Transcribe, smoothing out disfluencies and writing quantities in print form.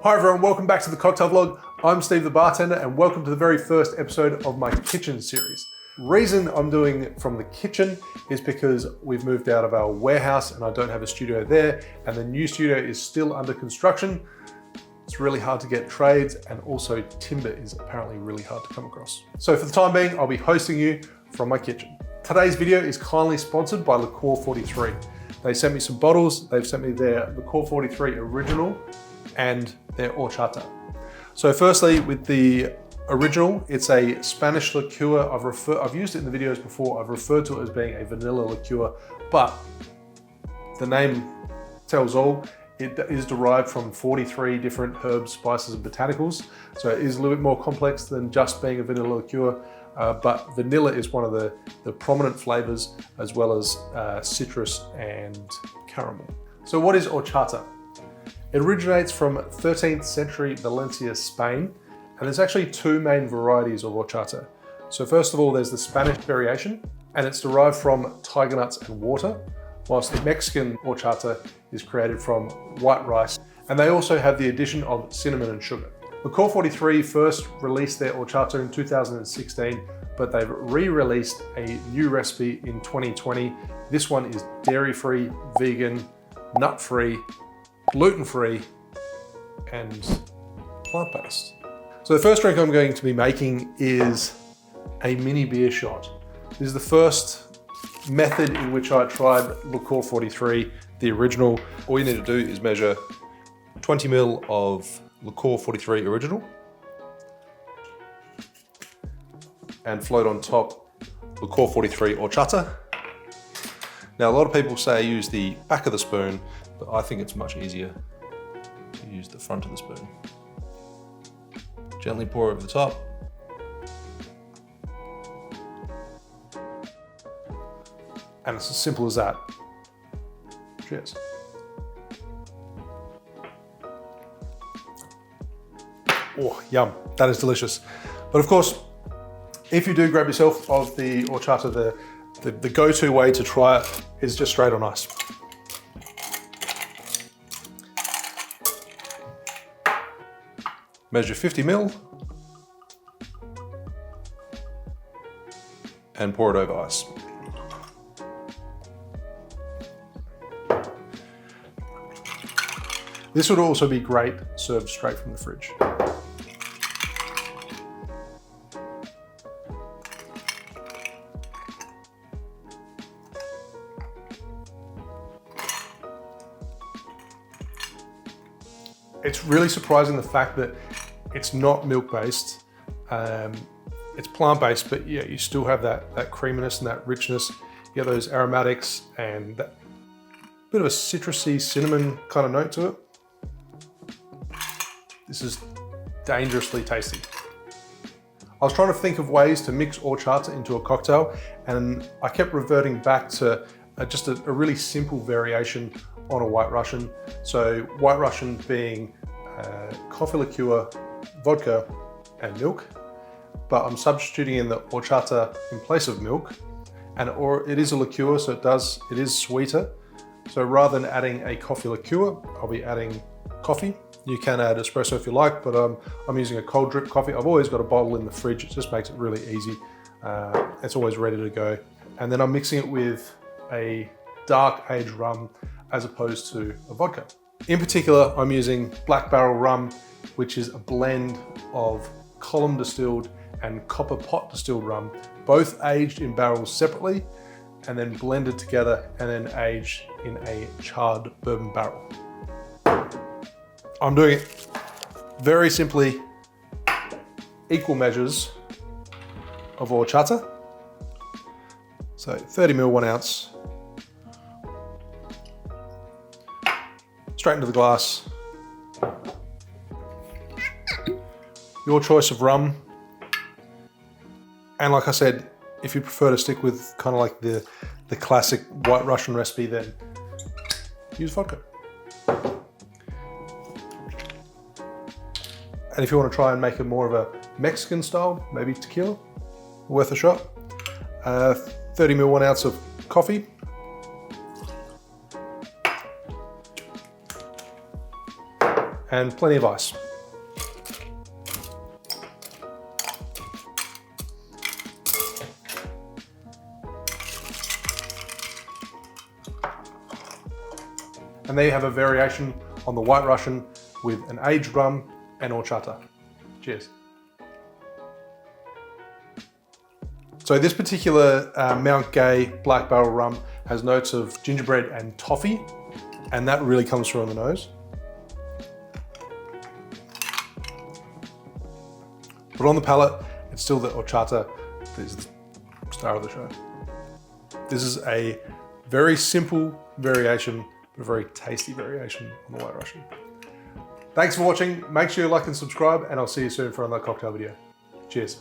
Hi everyone, welcome back to the cocktail vlog. I'm Steve the bartender and welcome to the very first episode of my kitchen series. Reason I'm doing from the kitchen is because we've moved out of our warehouse and I don't have a studio there, and the new studio is still under construction. It's really hard to get trades, and also timber is apparently really hard to come across. So for the time being, I'll be hosting you from my kitchen. Today's video is kindly sponsored by Licor 43. They sent me some bottles. They've sent me their Licor 43 original and their Horchata. So firstly, with the original, it's a Spanish liqueur. I've used it in the videos before. I've referred to it as being a vanilla liqueur, but the name tells all. It is derived from 43 different herbs, spices, and botanicals. So it is a little bit more complex than just being a vanilla liqueur, but vanilla is one of the prominent flavors, as well as citrus and caramel. So what is Horchata? It originates from 13th century Valencia, Spain, and there's actually two main varieties of Horchata. So first of all, there's the Spanish variation, and it's derived from tiger nuts and water, whilst the Mexican Horchata is created from white rice, and they also have the addition of cinnamon and sugar. Licor 43 first released their Horchata in 2016, but they've re-released a new recipe in 2020. This one is dairy-free, vegan, nut-free, gluten-free, and plant-based. So the first drink I'm going to be making is a mini beer shot. This is the first method in which I tried Licor 43, the original. All you need to do is measure 20 ml of Licor 43 original and float on top Licor 43 Horchata. Now, a lot of people say use the back of the spoon, but I think it's much easier to use the front of the spoon. Gently pour over the top. And it's as simple as that. Cheers. Oh, yum, that is delicious. But of course, if you do grab yourself of the Horchata, the go-to way to try it is just straight on ice. Measure 50 ml and pour it over ice. This would also be great served straight from the fridge. It's really surprising the fact that it's not milk-based. It's plant-based, but yeah, you still have that creaminess and that richness. You have those aromatics and that bit of a citrusy cinnamon kind of note to it. This is dangerously tasty. I was trying to think of ways to mix Horchata into a cocktail, and I kept reverting back to just a really simple variation on a White Russian. So White Russian being coffee liqueur, vodka, and milk, but I'm substituting in the Horchata in place of milk, or it is a liqueur, so it is sweeter. So rather than adding a coffee liqueur, I'll be adding coffee. You can add espresso if you like, but I'm using a cold drip coffee. I've always got a bottle in the fridge. It just makes it really easy. It's always ready to go. And then I'm mixing it with a dark aged rum as opposed to a vodka. In particular, I'm using Black Barrel rum, which is a blend of column distilled and copper pot distilled rum, both aged in barrels separately and then blended together and then aged in a charred bourbon barrel. I'm doing it very simply, equal measures of Horchata. So 30 ml, 1 ounce. Straight into the glass. Your choice of rum. And like I said, if you prefer to stick with kind of like the classic White Russian recipe, then use vodka. And if you want to try and make it more of a Mexican style, maybe tequila, worth a shot. 30 ml, 1 ounce of coffee. and plenty of ice. And there you have a variation on the White Russian with an aged rum and horchata. Cheers. So this particular Mount Gay Black Barrel rum has notes of gingerbread and toffee, and that really comes through on the nose. But on the palate, it's still the horchata that is the star of the show. This is a very simple variation, but a very tasty variation on the White Russian. Thanks for watching. Make sure you like and subscribe, and I'll see you soon for another cocktail video. Cheers.